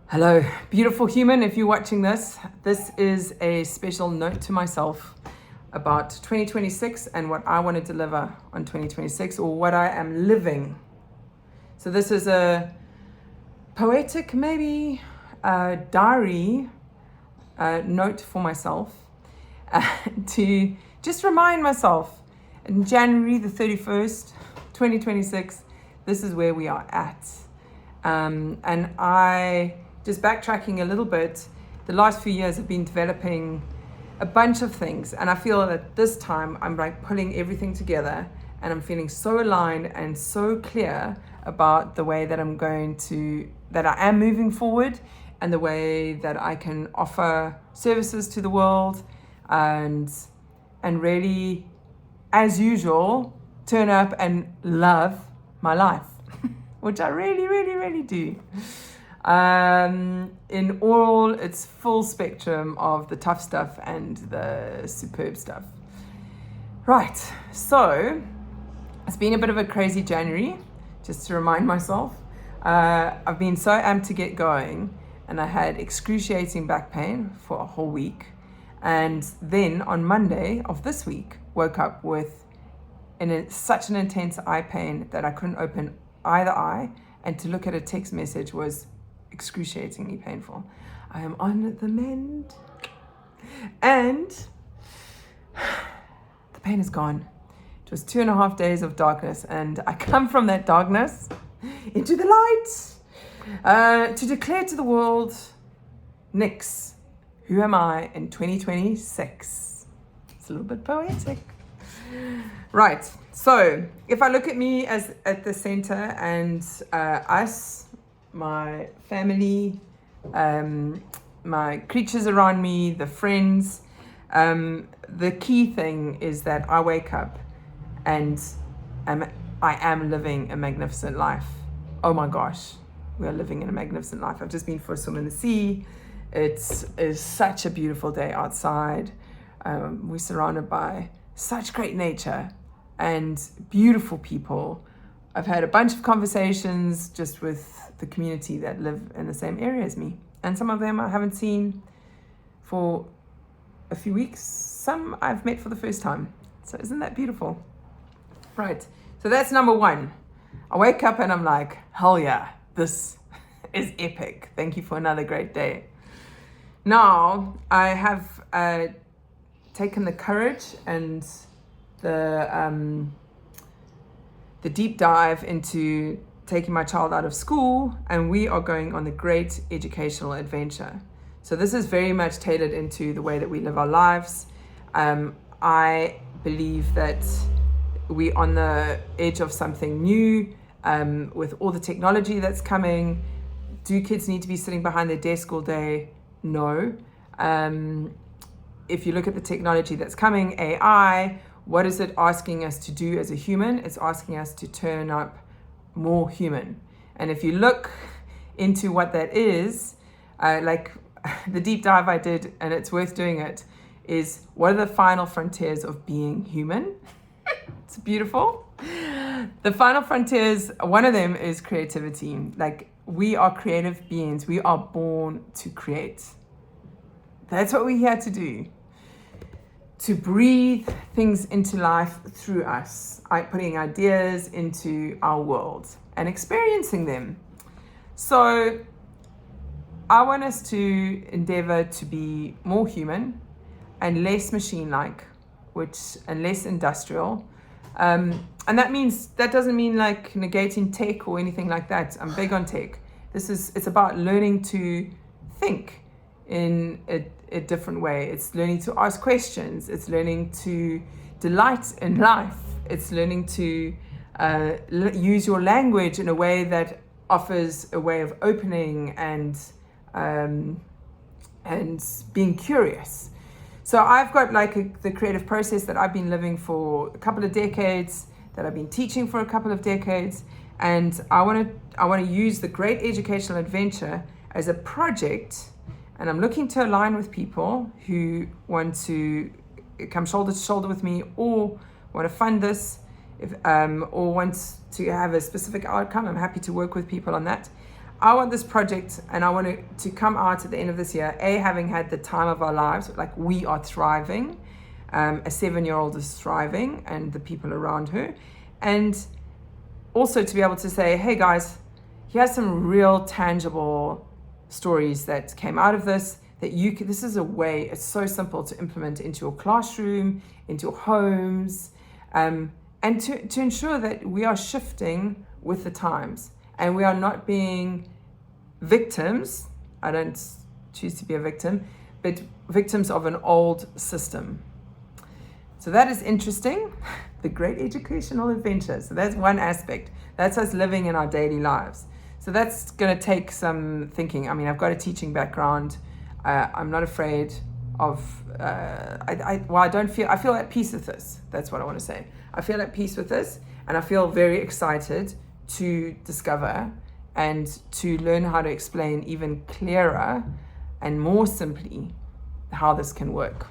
Hello, beautiful human. If you're watching this, this is a special note to myself about 2026 and what I want to deliver on 2026 or what I am living. So this is a poetic, maybe diary note for myself to just remind myself in January the 31st, 2026, this is where we are at. And I, just backtracking a little bit, the last few years have been developing a bunch of things. And I feel that this time I'm like pulling everything together and I'm feeling so aligned and so clear about the way that I am moving forward and the way that I can offer services to the world and really, as usual, turn up and love my life, which I really, really, really do. In all its full spectrum of the tough stuff and the superb stuff. Right, so it's been a bit of a crazy January, just to remind myself. I've been so amped to get going, and I had excruciating back pain for a whole week. And then on Monday of this week, woke up with such an intense eye pain that I couldn't open either eye, and to look at a text message was excruciatingly painful. I am on the mend, and the pain is gone. It was 2.5 days of darkness, and I come from that darkness into the light to declare to the world, Nix, who am I in 2026? It's a little bit poetic. Right, so if I look at me as at the center and us, my family, my creatures around me, the friends, the key thing is that I wake up and I am living a magnificent life. Oh my gosh, we are living in a magnificent life. I've just been for a swim in the sea. It's such a beautiful day outside. We're surrounded by such great nature and beautiful people. I've had a bunch of conversations just with the community that live in the same area as me. And some of them I haven't seen for a few weeks. Some I've met for the first time. So isn't that beautiful? Right, so that's number one. I wake up and I'm like, hell yeah, this is epic. Thank you for another great day. Now, I have taken the courage and the deep dive into taking my child out of school, and we are going on the great educational adventure. So this is very much tailored into the way that we live our lives. I believe that we're on the edge of something new with all the technology that's coming. Do kids need to be sitting behind their desk all day? No. If you look at the technology that's coming, AI, what is it asking us to do as a human? It's asking us to turn up more human. And if you look into what that is, like the deep dive I did, and it's worth doing it, is what are the final frontiers of being human? It's beautiful. The final frontiers, one of them is creativity. Like, we are creative beings. We are born to create. That's what we're here to do. To breathe things into life through us, putting ideas into our world and experiencing them. So I want us to endeavor to be more human and less machine-like, and less industrial. And that doesn't mean like negating tech or anything like that. I'm big on tech. It's about learning to think in a different way. It's learning to ask questions. It's learning to delight in life. It's learning to use your language in a way that offers a way of opening and being curious. So I've got like the creative process that I've been living for a couple of decades, that I've been teaching for a couple of decades, and I want to use the Great Educational Adventure as a project. And I'm looking to align with people who want to come shoulder to shoulder with me, or want to fund this, or want to have a specific outcome. I'm happy to work with people on that. I want this project, and I want it to come out at the end of this year, having had the time of our lives, like we are thriving. A 7-year-old is thriving, and the people around her. And also to be able to say, hey guys, here's some real tangible stories that came out of this, that this is a way, it's so simple to implement into your classroom, into your homes, and to ensure that we are shifting with the times. And we are not being victims. I don't choose to be a victim, but victims of an old system. So that is interesting. The great educational adventure. So that's one aspect. That's us living in our daily lives. So that's going to take some thinking. I mean, I've got a teaching background. I'm not afraid of, I feel at peace with this. That's what I want to say. I feel at peace with this, and I feel very excited to discover and to learn how to explain even clearer and more simply how this can work.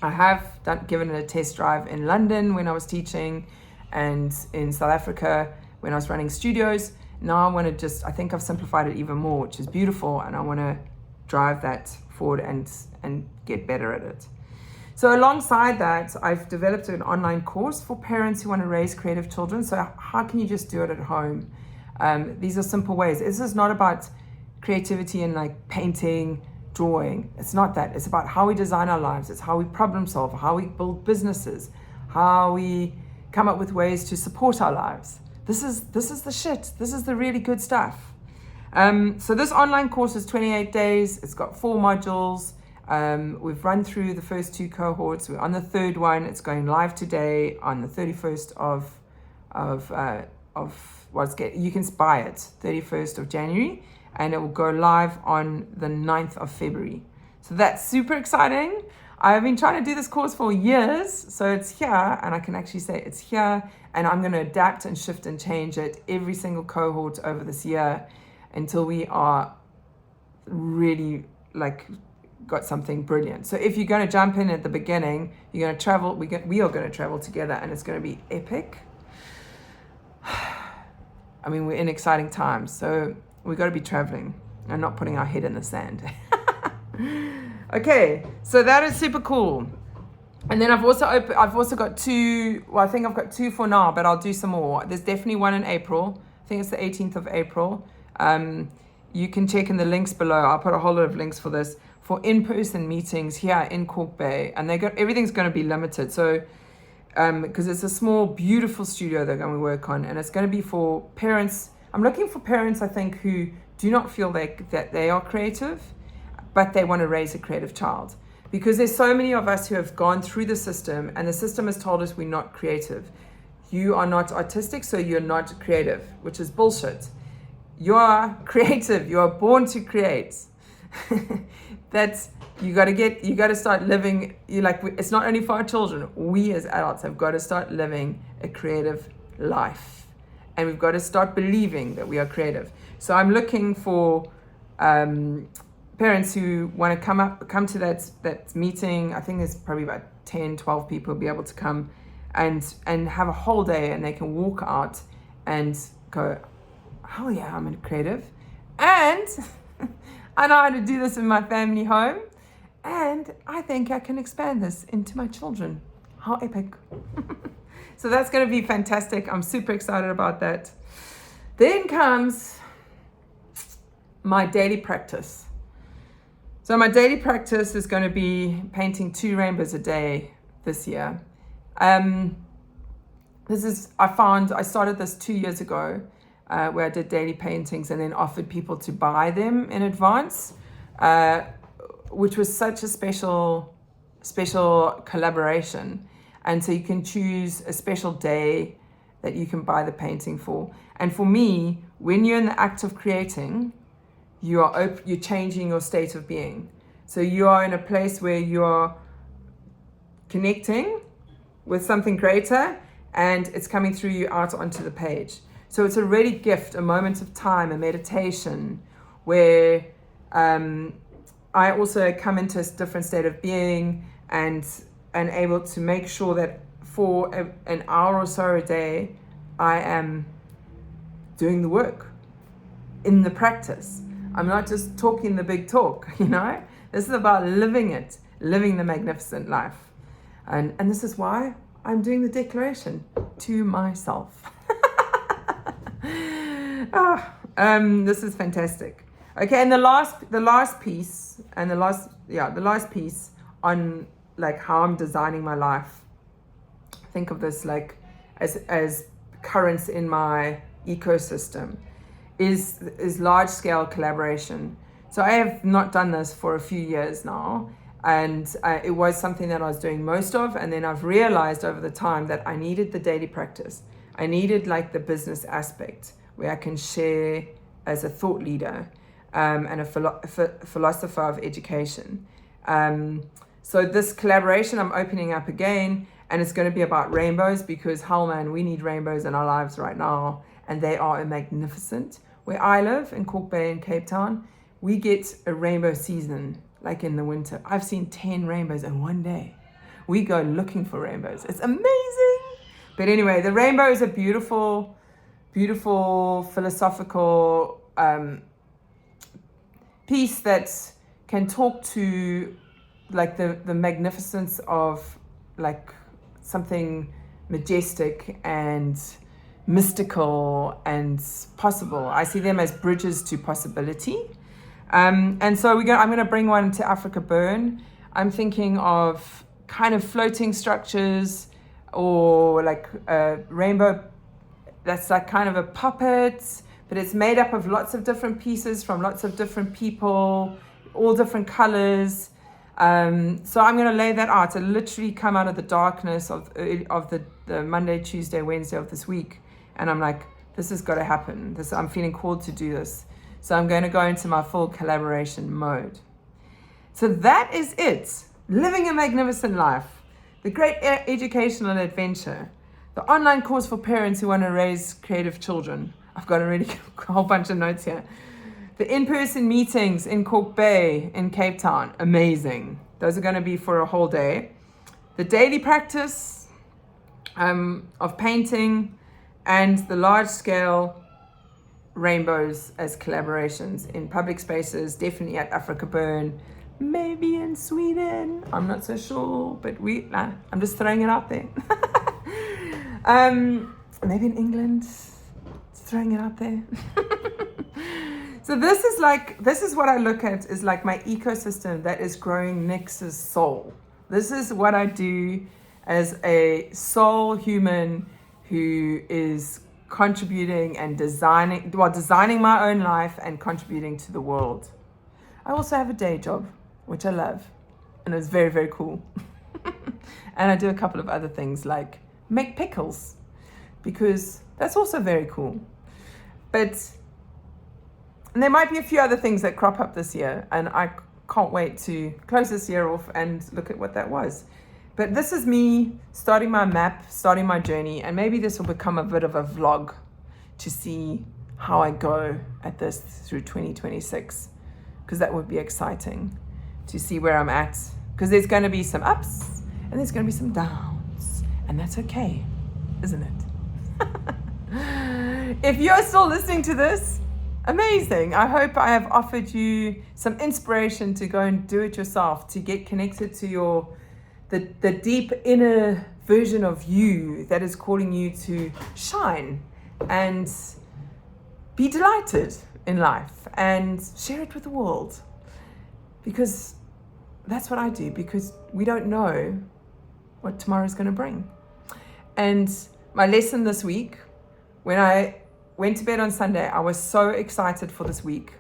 I have given it a test drive in London when I was teaching, and in South Africa when I was running studios. Now I think I've simplified it even more, which is beautiful, and I want to drive that forward and get better at it. So alongside that, I've developed an online course for parents who want to raise creative children. So how can you just do it at home? These are simple ways. This is not about creativity and like painting, drawing. It's not that. It's about how we design our lives. It's how we problem solve, how we build businesses, how we come up with ways to support our lives. This is the shit. This is the really good stuff. So this online course is 28 days. It's got 4 modules. We've run through the first 2 cohorts. We're on the 3rd one. It's going live today on the 31st you can buy it 31st of January, and it will go live on the 9th of February. So that's super exciting. I've been trying to do this course for years, so it's here, and I can actually say it's here, and I'm going to adapt and shift and change it every single cohort over this year until we are really got something brilliant. So if you're going to jump in at the beginning, you're going to travel, we are going to travel together, and it's going to be epic. I mean, we're in exciting times, so we've got to be traveling and not putting our head in the sand. Okay, so that is super cool. And then I've also got 2, well, I think I've got 2 for now, but I'll do some more. There's definitely one in April. I think it's the 18th of April. You can check in the links below. I'll put a whole lot of links for this, for in-person meetings here in Cork Bay. And everything's going to be limited. So, because it's a small, beautiful studio they're going to work on. And it's going to be for parents. I'm looking for parents, I think, who do not feel that they are creative, but they want to raise a creative child. Because there's so many of us who have gone through the system, and the system has told us we're not creative. You are not artistic, so you're not creative, which is bullshit. You are creative. You are born to create. You got to start living. It's not only for our children. We as adults have got to start living a creative life, and we've got to start believing that we are creative. So I'm looking for parents who want to come to that meeting. I think there's probably about 10, 12 people will be able to come and have a whole day, and they can walk out and go, hell yeah, I'm a creative. And I know how to do this in my family home. And I think I can expand this into my children. How epic. So that's going to be fantastic. I'm super excited about that. Then comes my daily practice. So my daily practice is going to be painting 2 rainbows a day this year. I started this 2 years ago, where I did daily paintings and then offered people to buy them in advance, which was such a special collaboration. And so you can choose a special day that you can buy the painting for. And for me, when you're in the act of creating, you're changing your state of being. So you are in a place where you're connecting with something greater, and it's coming through you out onto the page. So it's a ready gift, a moment of time, a meditation, where I also come into a different state of being and able to make sure that for an hour or so a day, I am doing the work. in the practice. I'm not just talking the big talk, you know. This is about living it, living the magnificent life. And this is why I'm doing the declaration to myself. This is fantastic. Okay, and the last piece on like how I'm designing my life. Think of this like as currents in my ecosystem is large scale collaboration. So I have not done this for a few years now, and it was something that I was doing most of, and then I've realized over the time that I needed the daily practice. I needed like the business aspect where I can share as a thought leader and a philosopher of education. So this collaboration I'm opening up again, and it's going to be about rainbows, because hell man, we need rainbows in our lives right now, and they are magnificent. Where I live in Kalk Bay in Cape Town, we get a rainbow season like in the winter. I've seen 10 rainbows in one day. We go looking for rainbows. It's amazing. But anyway, the rainbow is a beautiful, beautiful philosophical piece that can talk to like the magnificence of like something majestic and mystical and possible. I see them as bridges to possibility. And so I'm going to bring one to Africa Burn. I'm thinking of kind of floating structures, or like a rainbow that's like kind of a puppet, but it's made up of lots of different pieces from lots of different people, all different colors. So I'm going to lay that out. It'll literally come out of the darkness of the Monday, Tuesday, Wednesday of this week. And I'm like, this has got to happen. I'm feeling called to do this. So I'm going to go into my full collaboration mode. So that is it. Living a magnificent life. The great educational adventure. The online course for parents who want to raise creative children. I've got a whole bunch of notes here. The in-person meetings in Kalk Bay in Cape Town. Amazing. Those are going to be for a whole day. The daily practice of painting, and the large-scale rainbows as collaborations in public spaces, definitely at Africa Burn, maybe in Sweden. I'm not so sure, but I'm just throwing it out there. Maybe in England, throwing it out there. So this is what I look at is like my ecosystem that is growing Nix's soul. This is what I do as a soul human who is contributing and designing my own life and contributing to the world. I also have a day job, which I love, and it's very, very cool. And I do a couple of other things like make pickles, because that's also very cool. And there might be a few other things that crop up this year, and I can't wait to close this year off and look at what that was. But this is me starting my map, starting my journey, and maybe this will become a bit of a vlog to see how I go at this through 2026, because that would be exciting to see where I'm at, because there's going to be some ups and there's going to be some downs, and that's okay, isn't it? If you're still listening to this, amazing. I hope I have offered you some inspiration to go and do it yourself, to get connected to the deep inner version of you that is calling you to shine and be delighted in life and share it with the world. Because that's what I do, because we don't know what tomorrow's going to bring. And my lesson this week, when I went to bed on Sunday, I was so excited for this week.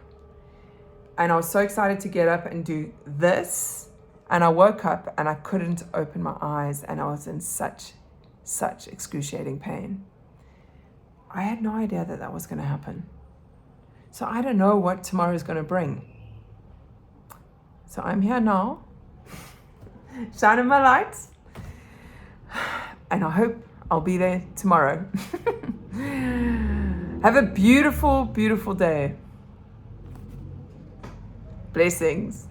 And I was so excited to get up and do this. And I woke up and I couldn't open my eyes, and I was in such excruciating pain. I had no idea that was going to happen. So I don't know what tomorrow is going to bring. So I'm here now, shining my light, and I hope I'll be there tomorrow. Have a beautiful, beautiful day. Blessings.